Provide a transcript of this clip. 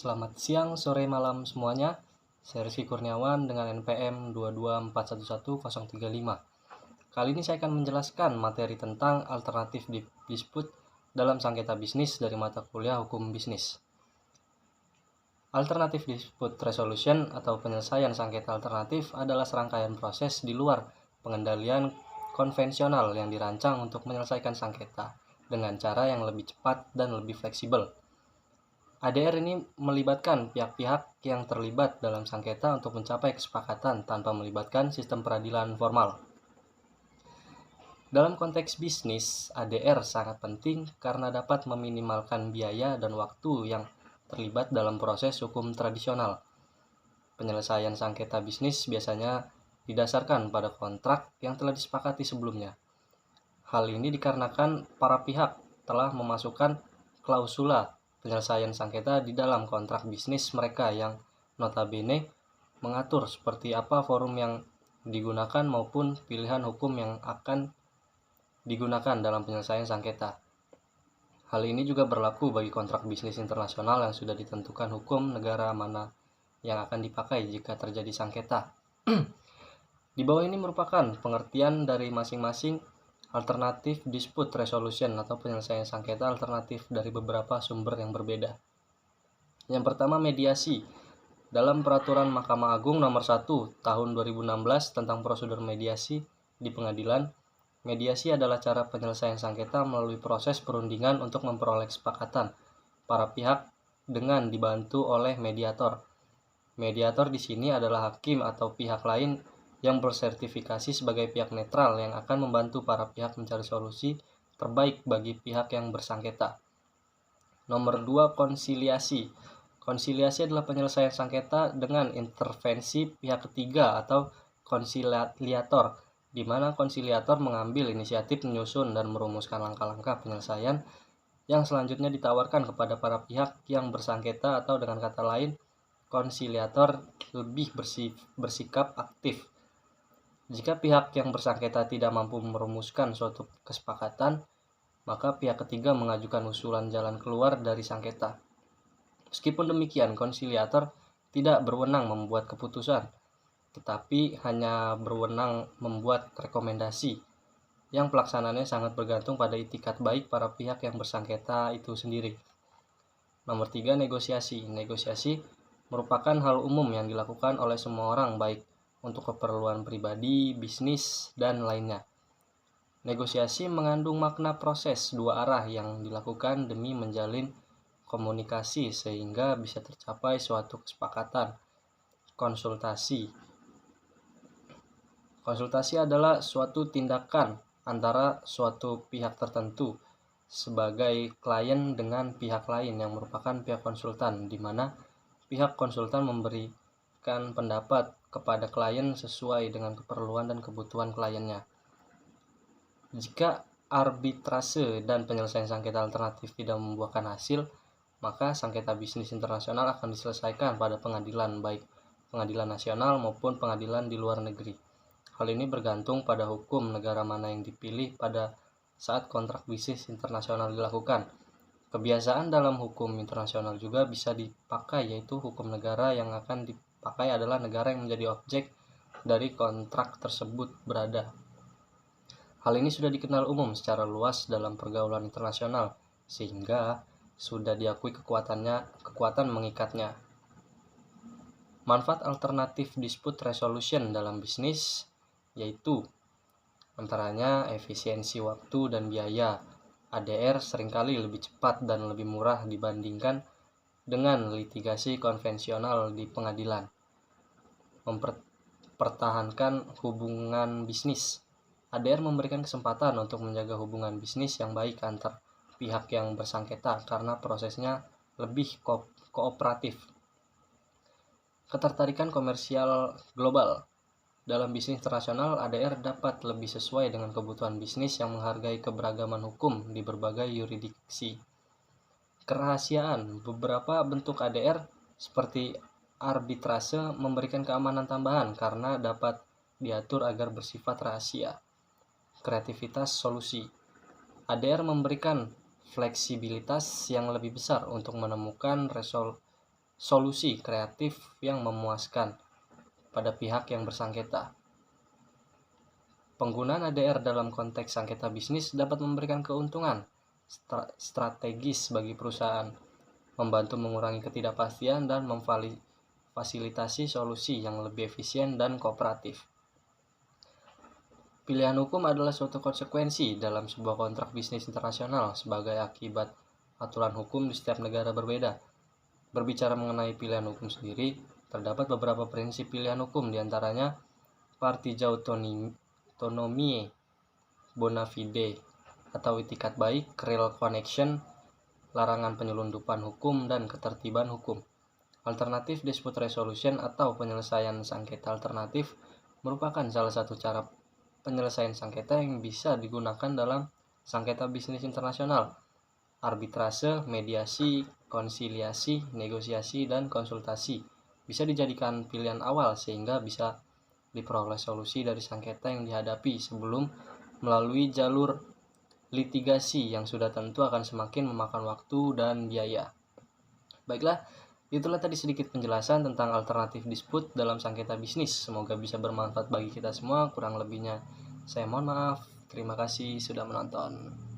Selamat siang, sore, malam semuanya. Saya Rizky Kurniawan dengan NPM 224111035. Kali ini saya akan menjelaskan materi tentang alternatif dispute dalam sengketa bisnis dari mata kuliah Hukum Bisnis. Alternatif dispute resolution atau penyelesaian sengketa alternatif adalah serangkaian proses di luar pengendalian konvensional yang dirancang untuk menyelesaikan sengketa dengan cara yang lebih cepat dan lebih fleksibel. ADR ini melibatkan pihak-pihak yang terlibat dalam sengketa untuk mencapai kesepakatan tanpa melibatkan sistem peradilan formal. Dalam konteks bisnis, ADR sangat penting karena dapat meminimalkan biaya dan waktu yang terlibat dalam proses hukum tradisional. Penyelesaian sengketa bisnis biasanya didasarkan pada kontrak yang telah disepakati sebelumnya. Hal ini dikarenakan para pihak telah memasukkan klausula penyelesaian sengketa di dalam kontrak bisnis mereka yang notabene mengatur seperti apa forum yang digunakan maupun pilihan hukum yang akan digunakan dalam penyelesaian sengketa. Hal ini juga berlaku bagi kontrak bisnis internasional yang sudah ditentukan hukum negara mana yang akan dipakai jika terjadi sengketa. Di bawah ini merupakan pengertian dari masing-masing alternatif dispute resolution atau penyelesaian sengketa alternatif dari beberapa sumber yang berbeda. Yang pertama, mediasi. Dalam Peraturan Mahkamah Agung Nomor 1 Tahun 2016 tentang prosedur mediasi di pengadilan, mediasi adalah cara penyelesaian sengketa melalui proses perundingan untuk memperoleh kesepakatan para pihak dengan dibantu oleh mediator. Mediator di sini adalah hakim atau pihak lain yang bersertifikasi sebagai pihak netral yang akan membantu para pihak mencari solusi terbaik bagi pihak yang bersengketa. Nomor 2, konsiliasi. Konsiliasi adalah penyelesaian sengketa dengan intervensi pihak ketiga atau konsiliator, di mana konsiliator mengambil inisiatif menyusun dan merumuskan langkah-langkah penyelesaian yang selanjutnya ditawarkan kepada para pihak yang bersengketa, atau dengan kata lain, konsiliator lebih bersikap aktif. Jika pihak yang bersengketa tidak mampu merumuskan suatu kesepakatan, maka pihak ketiga mengajukan usulan jalan keluar dari sengketa. Meskipun demikian, konsiliator tidak berwenang membuat keputusan, tetapi hanya berwenang membuat rekomendasi yang pelaksanaannya sangat bergantung pada itikat baik para pihak yang bersengketa itu sendiri. Nomor 3, negosiasi. Negosiasi merupakan hal umum yang dilakukan oleh semua orang, baik untuk keperluan pribadi, bisnis, dan lainnya. Negosiasi mengandung makna proses dua arah yang dilakukan demi menjalin komunikasi sehingga bisa tercapai suatu kesepakatan. Konsultasi. Konsultasi adalah suatu tindakan antara suatu pihak tertentu sebagai klien dengan pihak lain yang merupakan pihak konsultan, di mana pihak konsultan memberikan pendapat kepada klien sesuai dengan keperluan dan kebutuhan kliennya. Jika arbitrase dan penyelesaian sengketa alternatif tidak membuahkan hasil, maka sengketa bisnis internasional akan diselesaikan pada pengadilan, baik pengadilan nasional maupun pengadilan di luar negeri. Hal ini bergantung pada hukum negara mana yang dipilih pada saat kontrak bisnis internasional dilakukan. Kebiasaan dalam hukum internasional juga bisa dipakai, yaitu hukum negara yang akan dipakai adalah negara yang menjadi objek dari kontrak tersebut berada. Hal ini sudah dikenal umum secara luas dalam pergaulan internasional, sehingga sudah diakui kekuatan mengikatnya. Manfaat alternatif dispute resolution dalam bisnis yaitu antaranya efisiensi waktu dan biaya. ADR seringkali lebih cepat dan lebih murah dibandingkan dengan litigasi konvensional di pengadilan. Mempertahankan hubungan bisnis. ADR memberikan kesempatan untuk menjaga hubungan bisnis yang baik antar pihak yang bersengketa karena prosesnya lebih kooperatif. Ketertarikan komersial global. Dalam bisnis internasional, ADR dapat lebih sesuai dengan kebutuhan bisnis yang menghargai keberagaman hukum di berbagai yurisdiksi. Kerahasiaan. Beberapa bentuk ADR seperti arbitrase memberikan keamanan tambahan karena dapat diatur agar bersifat rahasia. Kreativitas solusi. ADR memberikan fleksibilitas yang lebih besar untuk menemukan solusi kreatif yang memuaskan pada pihak yang bersangkutan. Penggunaan ADR dalam konteks sengketa bisnis dapat memberikan keuntungan strategis bagi perusahaan, membantu mengurangi ketidakpastian dan memfasilitasi solusi yang lebih efisien dan kooperatif. Pilihan hukum adalah suatu konsekuensi dalam sebuah kontrak bisnis internasional sebagai akibat aturan hukum di setiap negara berbeda. Berbicara mengenai pilihan hukum sendiri, terdapat beberapa prinsip pilihan hukum, diantaranya partigia autonomiae, bona fide atau itikat baik, real connection, larangan penyelundupan hukum, dan ketertiban hukum. Alternatif dispute resolution atau penyelesaian sengketa alternatif merupakan salah satu cara penyelesaian sengketa yang bisa digunakan dalam sengketa bisnis internasional. Arbitrase, mediasi, konsiliasi, negosiasi, dan konsultasi bisa dijadikan pilihan awal sehingga bisa diperoleh solusi dari sengketa yang dihadapi sebelum melalui jalur litigasi yang sudah tentu akan semakin memakan waktu dan biaya. Baiklah, itulah tadi sedikit penjelasan tentang alternatif dispute dalam sengketa bisnis. Semoga bisa bermanfaat bagi kita semua. Kurang lebihnya saya mohon maaf. Terima kasih sudah menonton.